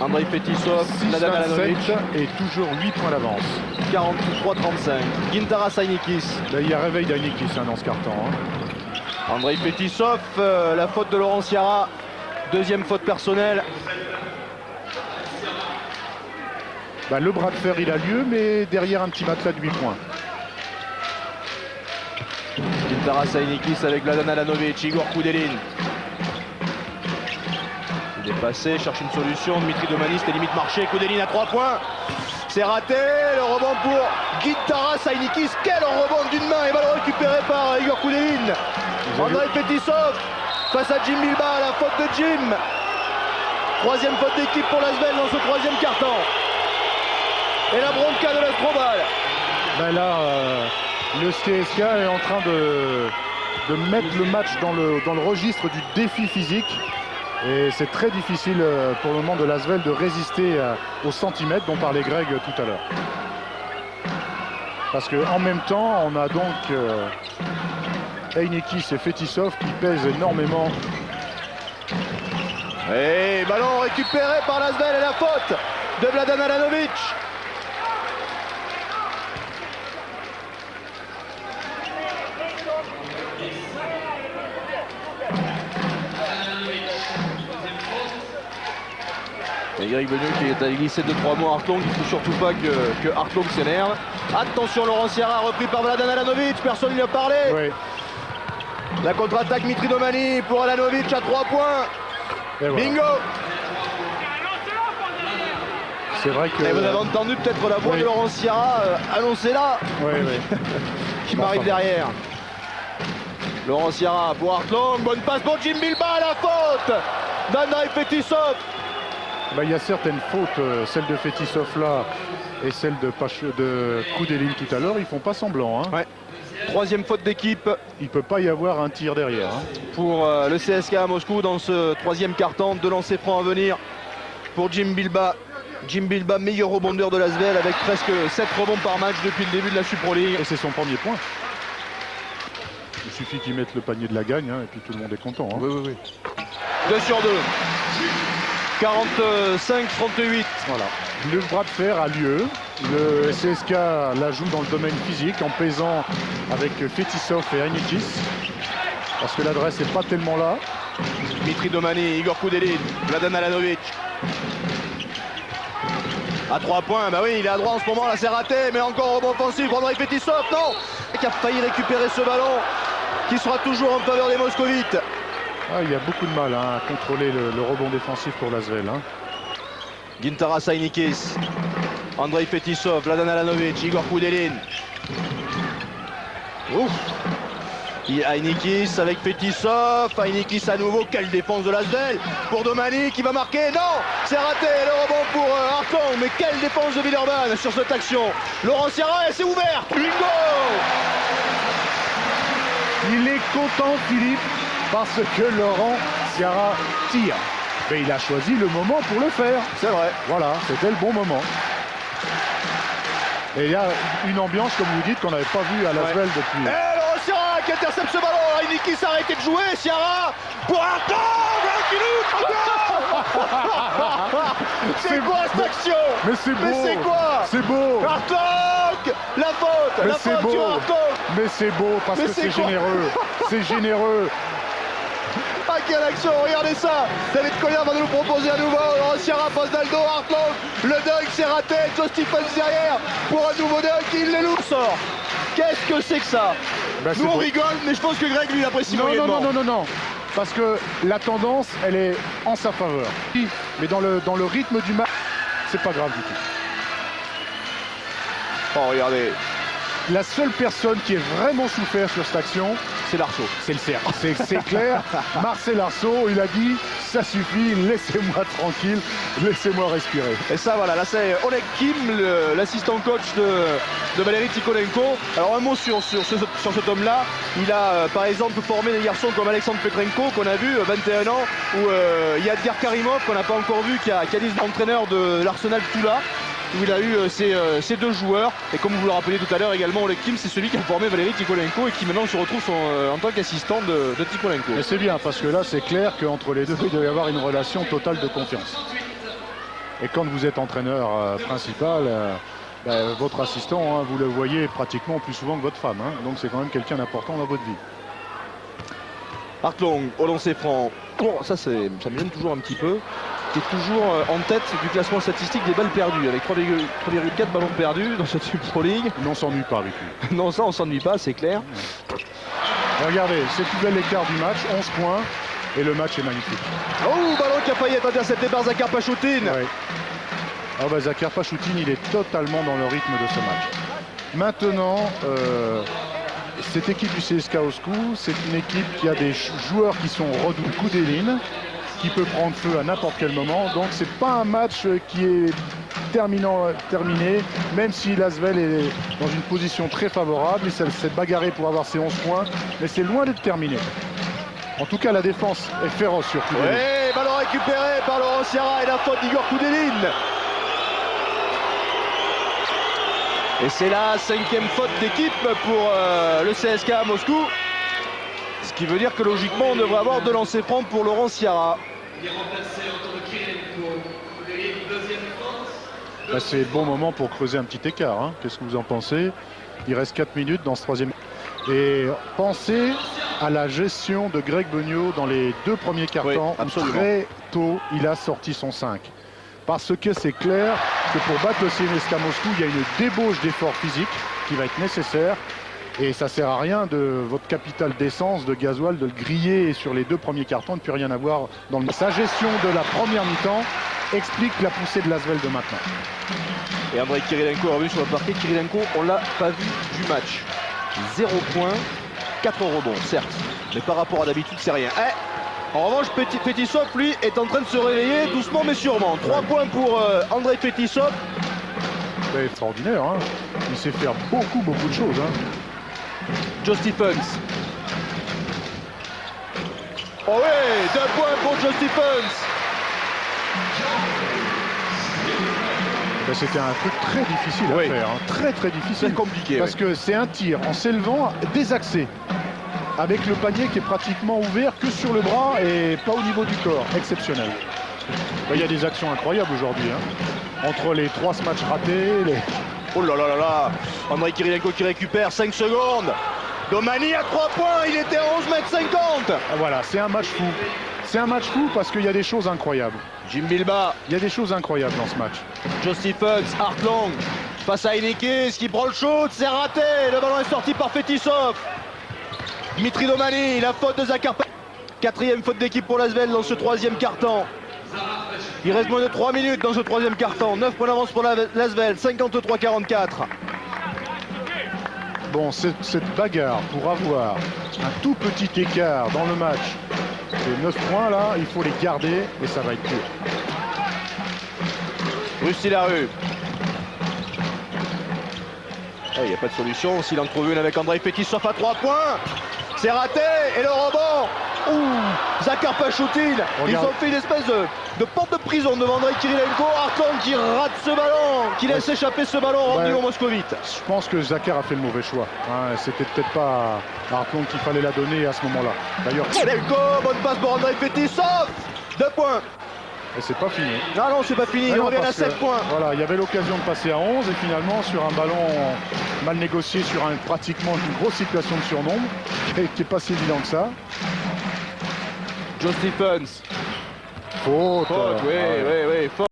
Andrei Fetisov, Vladan Alanovic. Et toujours 8 points d'avance. 43-35. Gintara Sainikis. Là, il y a réveil d'Ainikis dans ce carton. Hein. Andrei Fetisov, la faute de Laurent Sierra. Deuxième faute personnelle. Bah, le bras de fer, il a lieu, mais derrière un petit matelas de 8 points. Gintara Sainikis avec Vladan Alanovic, Igor Koudelin. Il est passé, cherche une solution. Dimitri Domani, c'était limite marché. Koudelin à 3 points. C'est raté. Le rebond pour Gintara Sainikis. Quel rebond d'une main et ballon récupéré par Igor Koudelin. Andrei Fetisov face à Jim Bilba. La faute de Jim. Troisième faute d'équipe pour l'Asvel dans ce troisième carton. Et la bronca de l'Astrobal. Ben là, le CSK est en train de mettre le match dans le registre du défi physique. Et c'est très difficile pour le moment de l'Asvel de résister au centimètre dont parlait Greg tout à l'heure. Parce qu'en même temps, on a donc Ainikis et Fetisov qui pèsent énormément. Et ballon récupéré par l'Asvel et la faute de Vladan Alanovic. Et Greg Benoît qui est allé glisser 2-3 mots à Hartlong, il ne faut surtout pas que Hartlong s'énerve. Attention, Laurent Sierra repris par Vladan Alanovic, personne ne lui a parlé. Oui. La contre-attaque Dimitri Domani pour Alanovic à 3 points. Et voilà. Bingo. C'est vrai que... Et vous avez entendu peut-être la voix oui. de Laurent Sierra annoncer là, Oui, oui. qui m'arrive derrière. Laurent Sierra pour Hartlong, bonne passe pour Jim Bilba, la faute d'Andrei Fetisov. Bah, il y a certaines fautes, celle de Fetisov là et celle de Koudelin tout à l'heure, ils font pas semblant. Hein. Ouais. Troisième faute d'équipe Il peut pas y avoir un tir derrière. Hein. pour le CSK à Moscou dans ce troisième carton. Deux lancers francs à venir pour Jim Bilba. Jim Bilba, meilleur rebondeur de l'Asvel avec presque 7 rebonds par match depuis le début de la Super League. Et c'est son premier point. Il suffit qu'il mette le panier de la gagne hein, et puis tout le monde est content. Hein. Oui, oui, oui. 2 sur 2. 45-38. Voilà. Le bras de fer a lieu. Le CSK la joue dans le domaine physique en pesant avec Fetisov et Ainikis. Parce que l'adresse n'est pas tellement là. Dimitri Domani, Igor Koudelin, Vladan Alanovic. À 3 points, bah oui, il est à droit en ce moment, là c'est raté, mais encore rebond offensif, Andrei Fetisov, non, qui a failli récupérer ce ballon, qui sera toujours en faveur des Moscovites. Ah, il y a beaucoup de mal hein, à contrôler le rebond défensif pour l'Asvel. Hein. Gintara Sainikis, Andrei Fetisov, Vladan Alanovic, Igor Koudelin. Ouf. Ainikis avec Fetisov, Ainikis à nouveau, quelle défense de l'Asvel pour Domani qui va marquer, non, c'est raté, le rebond pour Hartlong, mais quelle défense de Villeurbanne sur cette action. Laurent Sierra, et c'est ouvert, bingo. Il est content Philippe parce que Laurent Sierra tire. Mais il a choisi le moment pour le faire. C'est vrai. Voilà, c'était le bon moment. Et il y a une ambiance, comme vous dites, qu'on n'avait pas vue à l'Asvel depuis. Et Laurent Sierra qui intercepte ce ballon. Ainikis a arrêté de jouer. Sierra pour Hartlong qui loupe. C'est quoi cette action? Mais c'est beau. Mais c'est quoi? C'est beau. Hartlong, la faute. Mais La c'est faute beau. sur Hartlong. Mais c'est beau parce Mais que c'est c'est quoi? généreux. C'est généreux. Ah, quelle action, regardez ça. David Collier va nous le proposer à nouveau. Laurent Sierra passe d'Aldo, Hartlong. Le dunk c'est raté. Joe Stephens derrière pour un nouveau dunk. Il les loupe, sort. Qu'est-ce que c'est que ça? Ben, c'est Nous on beau. rigole, mais je pense que Greg lui l'apprécie Non, non, moyennement. non, non, non, non. Parce que la tendance, elle est en sa faveur. Mais dans le rythme du match, c'est pas grave du tout. Oh, regardez. La seule personne qui est vraiment souffert sur cette action, c'est l'Arceau. C'est le cerf, c'est clair. Marcel Arceau, il a dit ça suffit, laissez-moi tranquille, laissez-moi respirer. Et ça, voilà, là c'est Oleg Kim, l'assistant coach de Valérie Tikolenko. Alors un mot sur cet homme-là. Il a par exemple formé des garçons comme Alexandre Petrenko, qu'on a vu, 21 ans, ou Yadgar Karimov, qu'on n'a pas encore vu, qui a l'entraîneur de l'Arsenal Toula, où il a eu ces deux joueurs. Et comme vous le rappelez tout à l'heure également, Oleg Kim, c'est celui qui a formé Valérie Tikolenko et qui maintenant se retrouve en tant qu'assistant de Tikolenko. Et c'est bien, parce que là, c'est clair qu'entre les deux, il doit y avoir une relation totale de confiance. Et quand vous êtes entraîneur principal, votre assistant, vous le voyez pratiquement plus souvent que votre femme. Donc c'est quand même quelqu'un d'important dans votre vie. Hartlong au lancer franc. Bon, ça me gêne toujours un petit peu. Qui est toujours en tête du classement statistique des balles perdues, avec 3,4 ballons perdus dans cette Super Pro League. On s'ennuie pas avec lui. Non, ça on s'ennuie pas, c'est clair. Regardez, c'est tout bel écart du match, 11 points, et le match est magnifique. Oh, ballon qui a failli être intercepté par Zakhar Pachoutine. Ouais. Zakhar Pachoutine, il est totalement dans le rythme de ce match. Maintenant, cette équipe du CSKA Moscou, c'est une équipe qui a des joueurs qui sont redoutés coup des lignes, qui peut prendre feu à n'importe quel moment. Donc c'est pas un match qui est terminé, même si l'Asvel est dans une position très favorable. Il s'est bagarré pour avoir ses 11 points, mais c'est loin d'être terminé. En tout cas, la défense est féroce sur Koudelin. Oui, ballon récupéré par Laurent Sierra et la faute d'Igor Koudelin. Et c'est la 5e faute d'équipe pour le CSKA Moscou. Ce qui veut dire que logiquement, on devrait avoir 2 lancers francs pour Laurent Sierra. C'est le bon moment pour creuser un petit écart. Qu'est-ce que vous en pensez? Il reste 4 minutes dans ce 3e. Et pensez à la gestion de Greg Beugnot dans les 2 premiers cartons, où très tôt il a sorti son 5. Parce que c'est clair que pour battre le CSKA Moscou, il y a une débauche d'efforts physiques qui va être nécessaire. Et ça sert à rien de votre capital d'essence, de gasoil, de le griller sur les 2 premiers cartons, de ne plus rien avoir dans le... Sa gestion de la première mi-temps explique la poussée de l'Asvel de maintenant. Et Andrei Kirilenko est revenu sur le parquet. Kirilenko, on l'a pas vu du match. 0 points, 4 rebonds, certes. Mais par rapport à d'habitude, c'est rien. En revanche, Fetisov, lui, est en train de se réveiller doucement mais sûrement. 3 points pour Andrei Fetisov. C'est extraordinaire, il sait faire beaucoup de choses. Joe Stephens. Oh oui, 2 points pour Joe Stephens. C'était un truc très difficile à faire, très difficile. C'est compliqué. Parce que c'est un tir en s'élevant désaxé, avec le panier qui est pratiquement ouvert que sur le bras et pas au niveau du corps. Exceptionnel. Il y a des actions incroyables aujourd'hui. Entre les 3 matchs ratés, Oh là là là là. Andrei Kirilenko qui récupère 5 secondes. Domani à 3 points, il était à 11,50 m. Voilà, c'est un match fou. C'est un match fou parce qu'il y a des choses incroyables. Jim Bilba. Il y a des choses incroyables dans ce match. Joe Stephens, Hartlong, face à Inekis qui prend le shoot, c'est raté. Le ballon est sorti par Fetisov. Dmitri Domani, la faute de Zakhar. 4e faute d'équipe pour l'Asvel dans ce 3e quart-temps. Il reste moins de 3 minutes dans ce 3e quart-temps. 9 points d'avance pour l'Asvel, 53-44. Bon, cette bagarre pour avoir un tout petit écart dans le match, ces 9 points là, il faut les garder et ça va être dur. Rusty Larue. Il n'y a pas de solution. S'il en trouve une avec Andrei Fetisov à 3 points. C'est raté. Et le rebond. Zakhar Pachoutine. Ils ont fait une espèce de porte de prison devant Andrei Kirilenko. Hartlong qui rate ce ballon, qui laisse échapper ce ballon rendu au Moscovite. Je pense que Zakhar a fait le mauvais choix. C'était peut-être pas Hartlong qu'il fallait la donner à ce moment-là. D'ailleurs, Kirilenko, bonne passe pour Andrei Fetisov. 2 points. Et c'est pas fini. Non, c'est pas fini. Il revient à 7 points. Voilà, il y avait l'occasion de passer à 11 et finalement sur un ballon mal négocié, sur pratiquement une grosse situation de surnombre, qui n'est pas si évident que ça. Joe Stephens. Faute. Oui, faute.